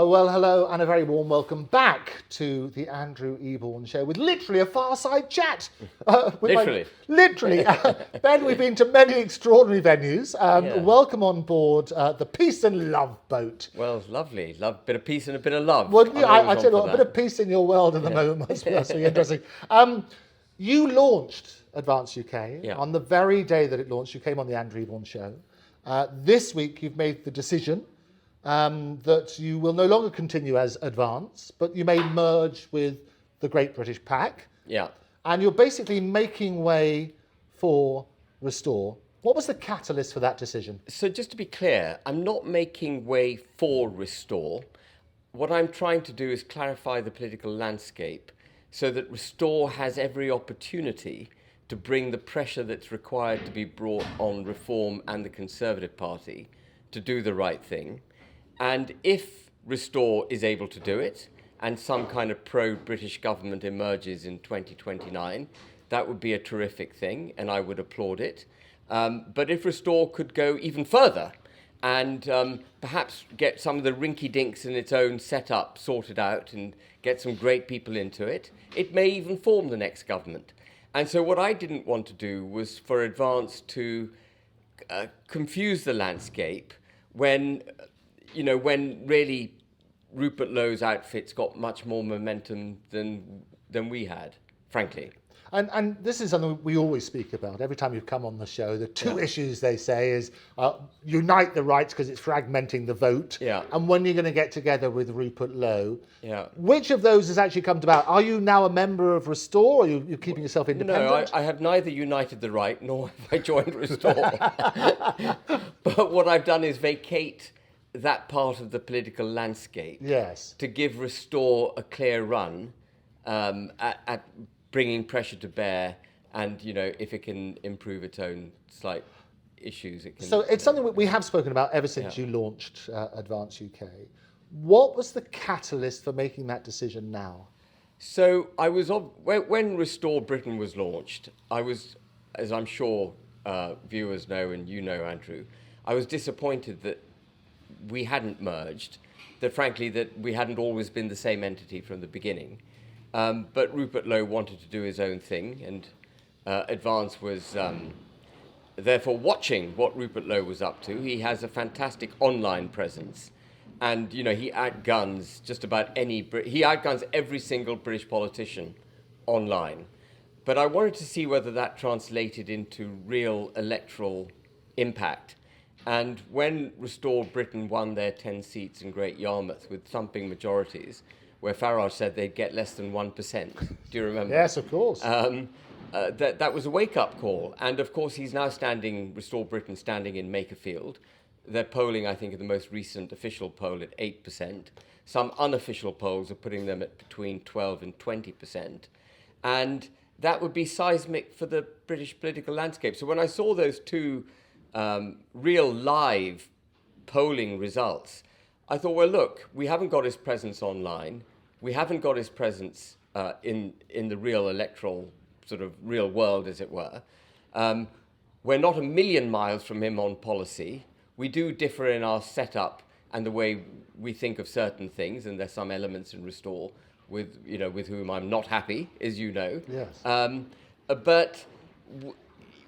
Oh, well, hello and a very warm welcome back to the Andrew Eborn Show with literally a fireside chat. Literally. Ben, we've been to many extraordinary venues. Welcome on board the Peace and Love boat. Well, lovely. Love, bit of peace and a bit of love. Well, I tell you what, a bit of peace in your world at the moment must be interesting. You launched Advance UK on the very day that it launched. You came on the Andrew Eborn Show. This week, you've made the decision that you will no longer continue as Advance, but you may merge with the Great British Pack. Yeah. And you're basically making way for Restore. What was the catalyst for that decision? So just to be clear, I'm not making way for Restore. What I'm trying to do is clarify the political landscape so that Restore has every opportunity to bring the pressure that's required to be brought on Reform and the Conservative Party to do the right thing. And if Restore is able to do it, and some kind of pro-British government emerges in 2029, that would be a terrific thing, and I would applaud it. But if Restore could go even further and perhaps get some of the rinky-dinks in its own setup sorted out and get some great people into it, it may even form the next government. And so what I didn't want to do was for Advance to confuse the landscape when really Rupert Lowe's outfits got much more momentum than we had, frankly. And this is something we always speak about. Every time you've come on the show, the two issues they say is unite the rights because it's fragmenting the vote. Yeah. And when you're going to get together with Rupert Lowe. Yeah. Which of those has actually come about? Are you now a member of Restore or are you keeping yourself independent? No, I have neither united the right nor have I joined Restore. But what I've done is vacate that part of the political landscape to give Restore a clear run at bringing pressure to bear, and if it can improve its own slight issues, it can. So it's something we have spoken about ever since you launched Advance UK. What was the catalyst for making that decision now? So I was when Restore Britain was launched, I was, as I'm sure viewers know and you know, Andrew, I was disappointed that we hadn't merged, that frankly that we hadn't always been the same entity from the beginning. But Rupert Lowe wanted to do his own thing, and Advance was therefore watching what Rupert Lowe was up to. He has a fantastic online presence, and he outguns just about he outguns every single British politician online. But I wanted to see whether that translated into real electoral impact. And when Restore Britain won their 10 seats in Great Yarmouth with thumping majorities, where Farage said they'd get less than 1%. Do you remember? Yes, of course. That was a wake-up call. And of course, he's now Restore Britain standing in Makerfield. They're polling, I think, in the most recent official poll at 8%. Some unofficial polls are putting them at between 12 and 20%. And that would be seismic for the British political landscape. So when I saw those two real live polling results, I thought, well, look, we haven't got his presence online. We haven't got his presence in the real electoral sort of real world, as it were. We're not a million miles from him on policy. We do differ in our setup and the way we think of certain things, and there's some elements in Restore with whom I'm not happy, as you know. Yes. But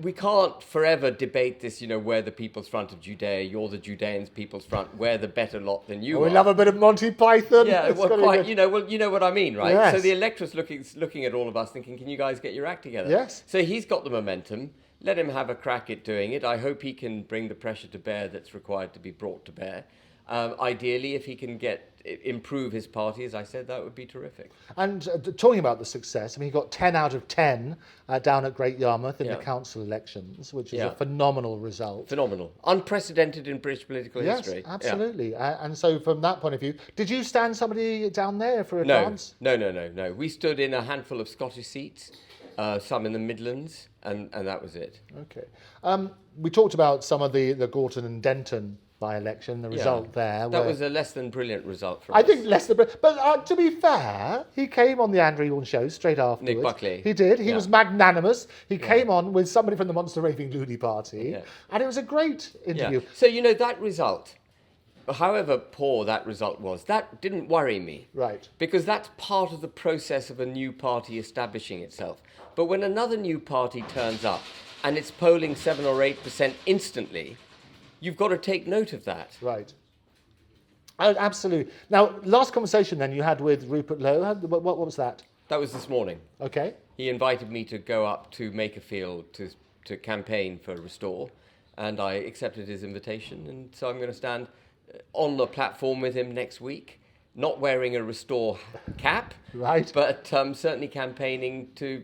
we can't forever debate this, we're the People's Front of Judea, you're the Judeans' People's Front, we're the better lot than you are. We love a bit of Monty Python. Yeah, well, quite, you know what I mean, right? Yes. So the electorate's looking at all of us thinking, can you guys get your act together? Yes. So he's got the momentum. Let him have a crack at doing it. I hope he can bring the pressure to bear that's required to be brought to bear. Ideally, if he can improve his party, as I said, that would be terrific. And talking about the success, he got 10 out of 10 down at Great Yarmouth in the council elections, which is a phenomenal result. Phenomenal. Unprecedented in British political history. Yes, absolutely. Yeah. And so from that point of view, did you stand somebody down there for Advance? No. We stood in a handful of Scottish seats, some in the Midlands, and that was it. Okay. We talked about some of the Gorton and Denton by-election, the result there. That was a less than brilliant result for us. I think less than brilliant. But to be fair, he came on the Andrew Eborn Show straight afterwards. Nick Buckley. He did. He was magnanimous. He came on with somebody from the Monster Raving Loony Party. Yeah. And it was a great interview. Yeah. So, that result, however poor that result was, that didn't worry me. Right. Because that's part of the process of a new party establishing itself. But when another new party turns up and it's polling 7 or 8% instantly, you've got to take note of that. Right. Oh, absolutely. Now, last conversation then you had with Rupert Lowe, what was that? That was this morning. Okay. He invited me to go up to Makerfield to campaign for Restore, and I accepted his invitation, and so I'm going to stand on the platform with him next week, not wearing a Restore cap, right, but certainly campaigning to,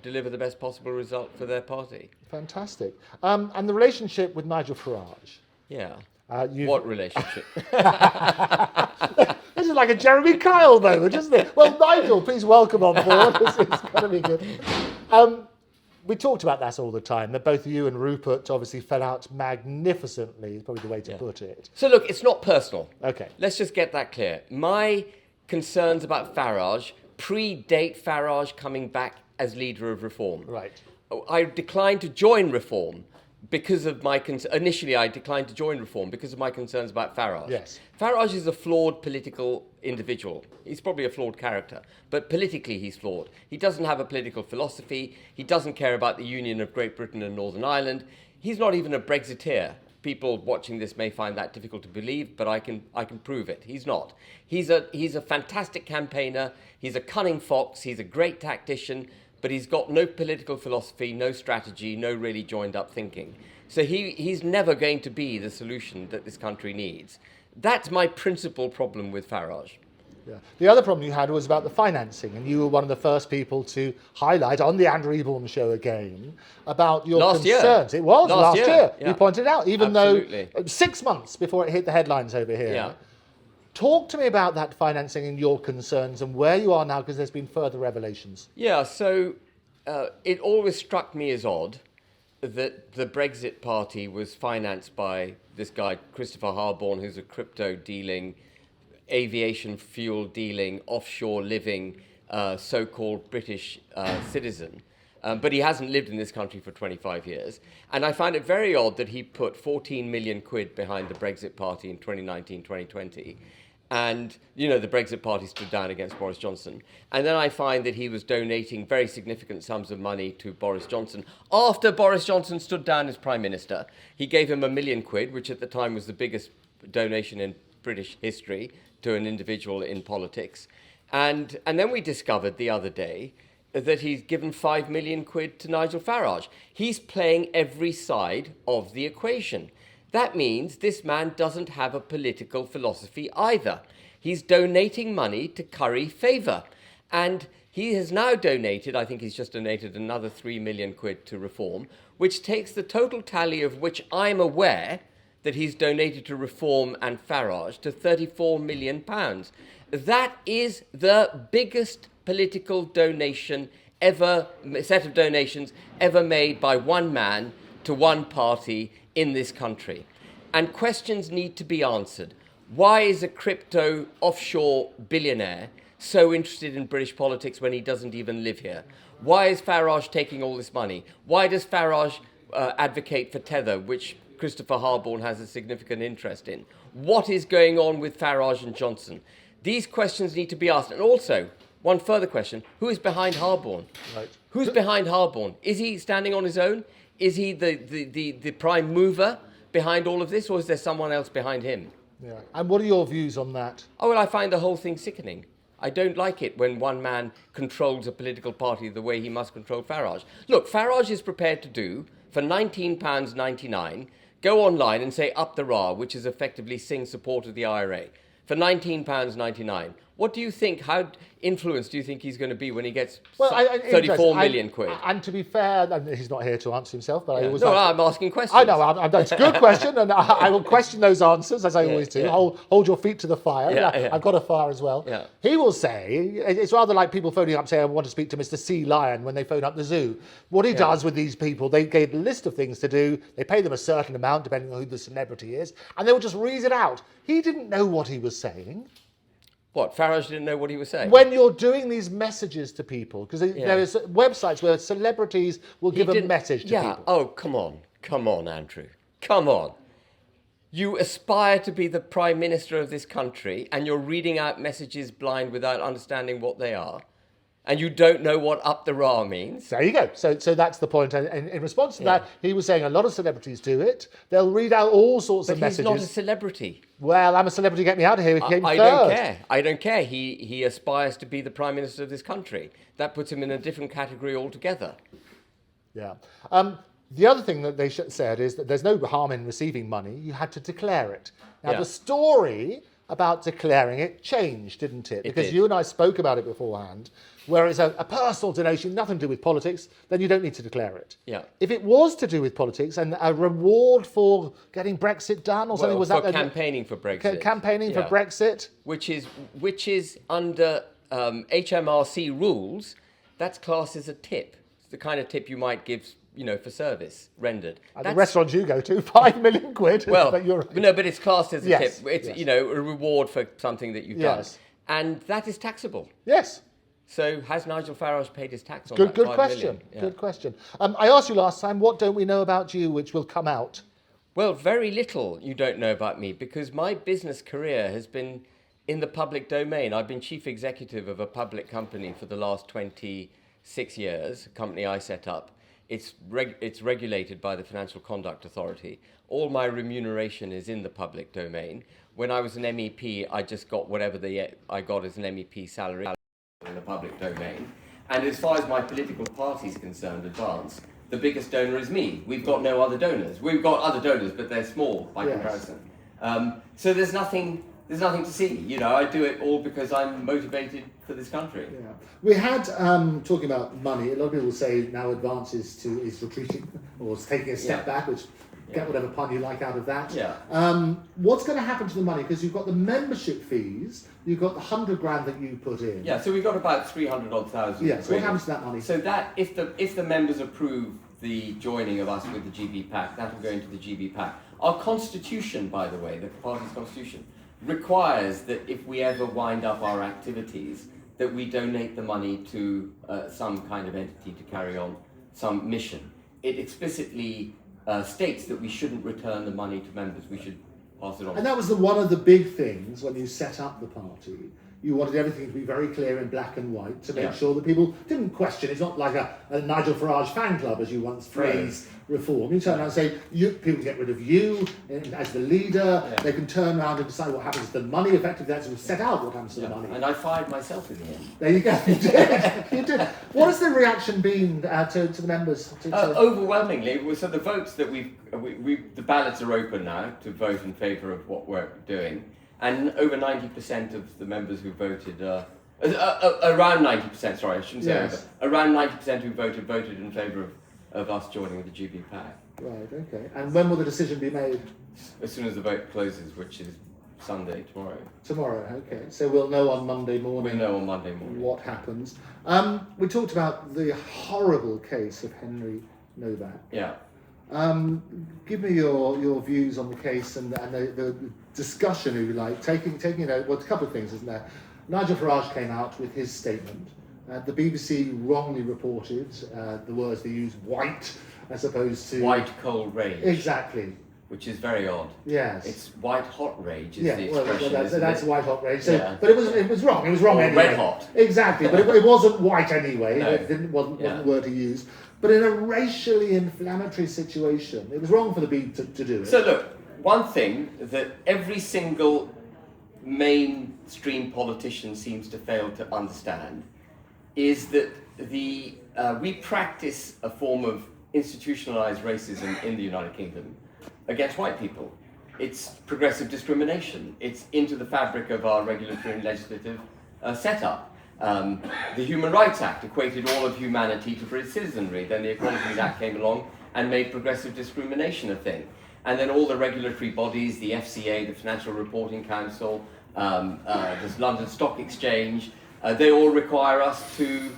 deliver the best possible result for their party. Fantastic. And the relationship with Nigel Farage. Yeah. What relationship? This is like a Jeremy Kyle moment, isn't it? Well, Nigel, please welcome on board. It's going to be good. We talked about that all the time, that both you and Rupert obviously fell out magnificently, is probably the way to put it. So look, it's not personal. Okay. Let's just get that clear. My concerns about Farage predate Farage coming back as leader of Reform. Right. I declined to join Reform because of my initially I declined to join Reform because of my concerns about Farage. Yes. Farage is a flawed political individual. He's probably a flawed character, but politically he's flawed. He doesn't have a political philosophy. He doesn't care about the union of Great Britain and Northern Ireland. He's not even a Brexiteer. People watching this may find that difficult to believe, but I can prove it. He's not. He's a fantastic campaigner. He's a cunning fox. He's a great tactician. But he's got no political philosophy, no strategy, no really joined-up thinking. So he's never going to be the solution that this country needs. That's my principal problem with Farage. Yeah. The other problem you had was about the financing, and you were one of the first people to highlight on the Andrew Eborn Show again about your concerns. It was last year. Yeah. You pointed out, even Absolutely. though 6 months before it hit the headlines over here. Yeah. Talk to me about that financing and your concerns and where you are now, because there's been further revelations. Yeah, so it always struck me as odd that the Brexit party was financed by this guy, Christopher Harborne, who's a crypto dealing, aviation fuel dealing, offshore living, so-called British citizen. But he hasn't lived in this country for 25 years. And I find it very odd that he put 14 million quid behind the Brexit party in 2019, 2020. And, the Brexit party stood down against Boris Johnson. And then I find that he was donating very significant sums of money to Boris Johnson. After Boris Johnson stood down as Prime Minister, he gave him £1 million, which at the time was the biggest donation in British history to an individual in politics. And then we discovered the other day that he's given £5 million to Nigel Farage. He's playing every side of the equation. That means this man doesn't have a political philosophy either. He's donating money to curry favour. And he has now donated, I think he's just donated another £3 million to Reform, which takes the total tally of which I'm aware that he's donated to Reform and Farage to £34 million. That is the biggest political donation set of donations ever made by one man to one party in this country. And questions need to be answered. Why is a crypto offshore billionaire so interested in British politics when he doesn't even live here? Why is Farage taking all this money? Why does Farage advocate for Tether, which Christopher Harborne has a significant interest in? What is going on with Farage and Johnson? These questions need to be asked. And also, one further question, who is behind Harborne? Right. Who's behind Harborne? Is he standing on his own? Is he the prime mover behind all of this, or is there someone else behind him? Yeah. And what are your views on that? Oh, well, I find the whole thing sickening. I don't like it when one man controls a political party the way he must control Farage. Look, Farage is prepared to do, for £19.99, go online and say up the Ra, which is effectively sing support of the IRA, for £19.99. What do you think? How influenced do you think he's going to be when he gets 34 million quid? And to be fair, he's not here to answer himself, but I always I'm asking questions. I know, that's a good question, and I will question those answers, as I always do. Yeah. Hold your feet to the fire. Yeah. I've got a fire as well. Yeah. He will say, it's rather like people phoning up saying, I want to speak to Mr. Sea Lion when they phone up the zoo. What he does with these people, they get a list of things to do, they pay them a certain amount, depending on who the celebrity is, and they will just read it out. He didn't know what he was saying. What, Farage didn't know what he was saying? When you're doing these messages to people, because there is websites where celebrities will give a message to people. Oh, come on, Andrew. Come on. You aspire to be the Prime Minister of this country, and you're reading out messages blind without understanding what they are, and you don't know what up the rah means. There you go. So that's the point. And in response to that, he was saying a lot of celebrities do it. They'll read out all sorts of messages. But he's not a celebrity. Well, I'm a celebrity, get me out of here. He came I third. don't care. I don't care. He aspires to be the Prime Minister of this country. That puts him in a different category altogether. Yeah. The other thing that they said is that there's no harm in receiving money. You had to declare it. Now, the story about declaring it changed, didn't it? Because you and I spoke about it beforehand, where it's a personal donation, nothing to do with politics, then you don't need to declare it. Yeah. If it was to do with politics and a reward for getting Brexit done or something, was that campaigning for Brexit? Campaigning for Brexit, which is under HMRC rules, that's classed as a tip. It's the kind of tip you might give, for service rendered. At the restaurant you go to, 5 million quid. Well, but you're right. No, but it's classed as a Yes, tip. It's yes. a reward for something that you've done, Yes. and that is taxable. Yes. So has Nigel Farage paid his tax on Good that 5 question. million? Yeah. Good question. I asked you last time, what don't we know about you, which will come out? Well, very little you don't know about me, because my business career has been in the public domain. I've been chief executive of a public company for the last 26 years, a company I set up. It's regulated by the Financial Conduct Authority. All my remuneration is in the public domain. When I was an MEP, I just got whatever I got as an MEP salary in the public domain. And as far as my political party is concerned, Advance, the biggest donor is me. We've got no other donors. We've got other donors, but they're small by comparison. So there's nothing to see. I do it all because I'm motivated for this country. Yeah. We had, talking about money, a lot of people say now Advance is retreating or is taking a step back, which get whatever pun you like out of that. Yeah. What's going to happen to the money? Because you've got the membership fees, you've got the 100 grand that you put in. Yeah, so we've got about 300,000. Yeah, so what happens to that money? So that, if the members approve the joining of us with the GB PAC, that will go into the GB PAC. Our constitution, by the way, the party's constitution, requires that if we ever wind up our activities, that we donate the money to some kind of entity to carry on some mission. It explicitly states that we shouldn't return the money to members, we should pass it on. And that was one of the big things when you set up the party. You wanted everything to be very clear in black and white to make sure that people didn't question. It's not like a Nigel Farage fan club, as you once phrased reform. You turn around and say, people get rid of you as the leader. Yeah. They can turn around and decide what happens to the money. Effectively, that's set out what happens to the money. And I fired myself in the end. There you go. You did. You did. What has the reaction been to the members? Overwhelmingly, so the votes that the ballots are open now to vote in favour of what we're doing. And over 90% of the members who voted, around 90%, sorry, I shouldn't say over, around 90% who voted in favour of us joining the GB PAC. Right, okay. And when will the decision be made? As soon as the vote closes, which is Sunday, tomorrow. Tomorrow, okay. So we'll know on Monday morning. We'll know on Monday morning what happens. We talked about the horrible case of Henry Novak. Yeah. Give me your views on the case and the discussion, if you like, taking a couple of things, isn't there? Nigel Farage came out with his statement. The BBC wrongly reported the words they used, white, as opposed to... White cold rage. Exactly. Which is very odd. Yes. It's white hot rage is the expression. Well, that's white hot rage. So, but it was wrong. It was wrong anyway. Red hot. Exactly, but it wasn't white anyway. No. It wasn't the word to use. But in a racially inflammatory situation, it was wrong for the B to do it. So look, one thing that every single mainstream politician seems to fail to understand is that we practice a form of institutionalized racism in the United Kingdom against white people. It's progressive discrimination. It's into the fabric of our regulatory and legislative setup. The Human Rights Act equated all of humanity to British citizenry. Then the Equalities Act came along and made progressive discrimination a thing. And then all the regulatory bodies, the FCA, the Financial Reporting Council, the London Stock Exchange, they all require us to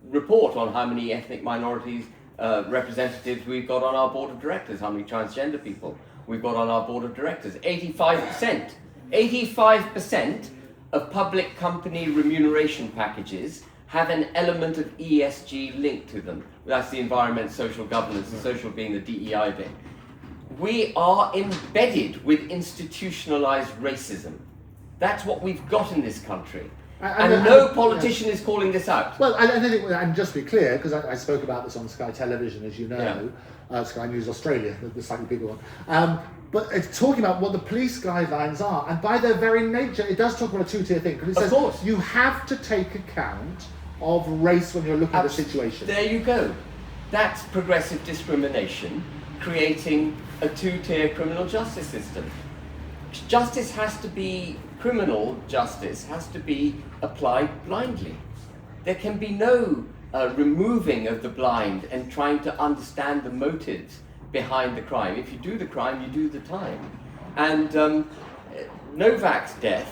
report on how many ethnic minorities representatives we've got on our board of directors, how many transgender people we've got on our board of directors. 85% of public company remuneration packages have an element of ESG linked to them. That's the environment, social governance, and social being the DEI bit. We are embedded with institutionalized racism. That's what we've got in this country. And no politician is calling this out. Well, I think, and just to be clear, because I spoke about this on Sky Television, as you know, Sky News Australia, the slightly bigger one. But it's talking about what the police guidelines are, and by their very nature, it does talk about a two-tier thing. Because it says you have to take account of race when you're looking at the situation. There you go. That's progressive discrimination, creating a two-tier criminal justice system. Justice has to be, criminal justice has to be applied blindly. There can be no removing of the blind and trying to understand the motives behind the crime. If you do the crime, you do the time. And Novak's death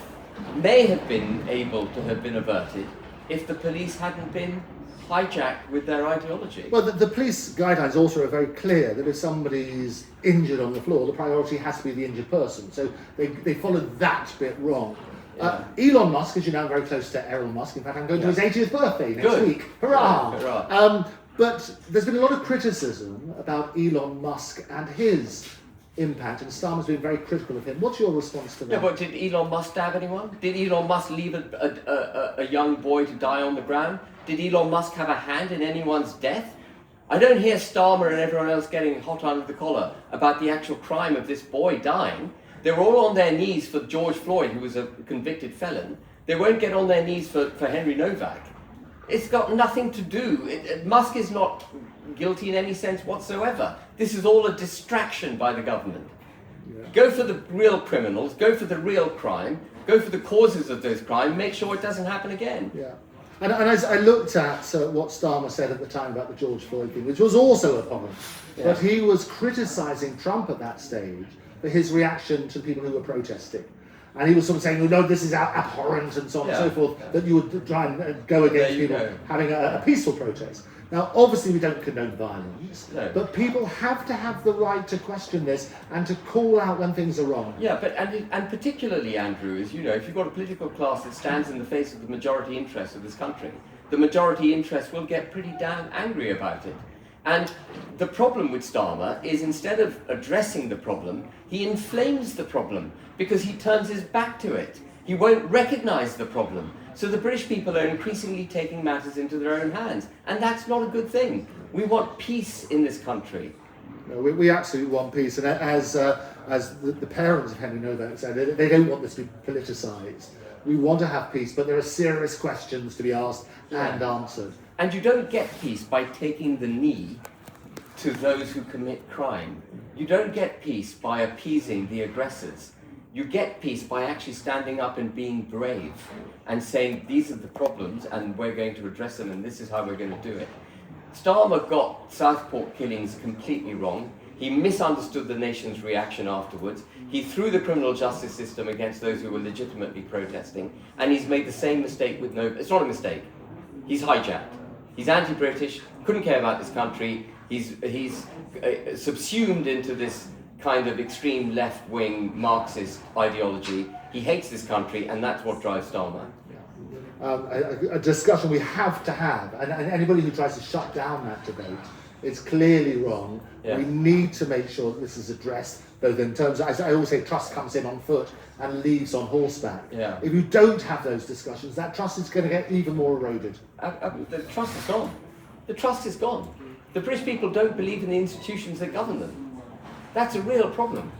may have been able to have been averted if the police hadn't been hijacked with their ideology. Well, the police guidelines also are very clear that if somebody's injured on the floor, the priority has to be the injured person. So they followed that bit wrong. Elon Musk, as you know, I'm very close to Elon Musk. In fact, I'm going to his 80th birthday next week. Hurrah! Hurrah. But there's been a lot of criticism about Elon Musk and his impact, and Starmer's been very critical of him. What's your response to that? Yeah, but did Elon Musk stab anyone? Did Elon Musk leave a young boy to die on the ground? Did Elon Musk have a hand in anyone's death? I don't hear Starmer and everyone else getting hot under the collar about the actual crime of this boy dying. They were all on their knees for George Floyd, who was a convicted felon. They won't get on their knees for Henry Novak. It's got nothing to do. Musk is not guilty in any sense whatsoever. This is all a distraction by the government. Yeah. Go for the real criminals, go for the real crime, go for the causes of those crimes, make sure it doesn't happen again. Yeah. And as I looked at what Starmer said at the time about the George Floyd thing, which was also a problem, but he was criticising Trump at that stage for his reaction to people who were protesting. And he was sort of saying, no, this is abhorrent and so on and so forth, that you would try and go against people having a peaceful protest. Now, obviously, we don't condone violence, but people have to have the right to question this and to call out when things are wrong. Yeah, but and particularly, Andrew, as you know, if you've got a political class that stands in the face of the majority interest of this country, the majority interest will get pretty damn angry about it. And the problem with Starmer is instead of addressing the problem, he inflames the problem because he turns his back to it. He won't recognise the problem. So the British people are increasingly taking matters into their own hands. And that's not a good thing. We want peace in this country. No, we absolutely want peace. And as the parents of Henry Novak said, they don't want this to be politicised. We want to have peace, but there are serious questions to be asked and answered. And you don't get peace by taking the knee to those who commit crime. You don't get peace by appeasing the aggressors. You get peace by actually standing up and being brave and saying these are the problems and we're going to address them and this is how we're going to do it. Starmer got Southport killings completely wrong. He misunderstood the nation's reaction afterwards. He threw the criminal justice system against those who were legitimately protesting, and he's made the same mistake with it's not a mistake. He's hijacked. He's anti-British, couldn't care about this country. He's subsumed into this kind of extreme left-wing Marxist ideology. He hates this country, and that's what drives Starmer. A discussion we have to have, and anybody who tries to shut down that debate, it's clearly wrong. Yeah. We need to make sure that this is addressed, both in terms of, as I always say, trust comes in on foot and leaves on horseback. Yeah. If you don't have those discussions, that trust is going to get even more eroded. The trust is gone. The trust is gone. The British people don't believe in the institutions that govern them. That's a real problem.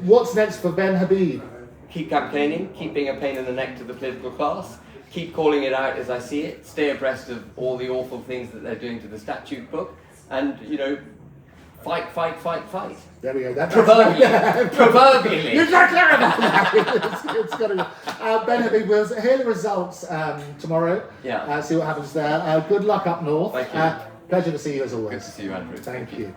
What's next for Ben Habib? Keep campaigning, keep being a pain in the neck to the political class, keep calling it out as I see it, stay abreast of all the awful things that they're doing to the statute book, and, fight. There we go. Proverbially. You're not clear about that. it's got to go. Ben Habib, we'll hear the results tomorrow. Yeah. See what happens there. Good luck up north. Thank you. Pleasure to see you as always. Good to see you, Andrew. Thank you.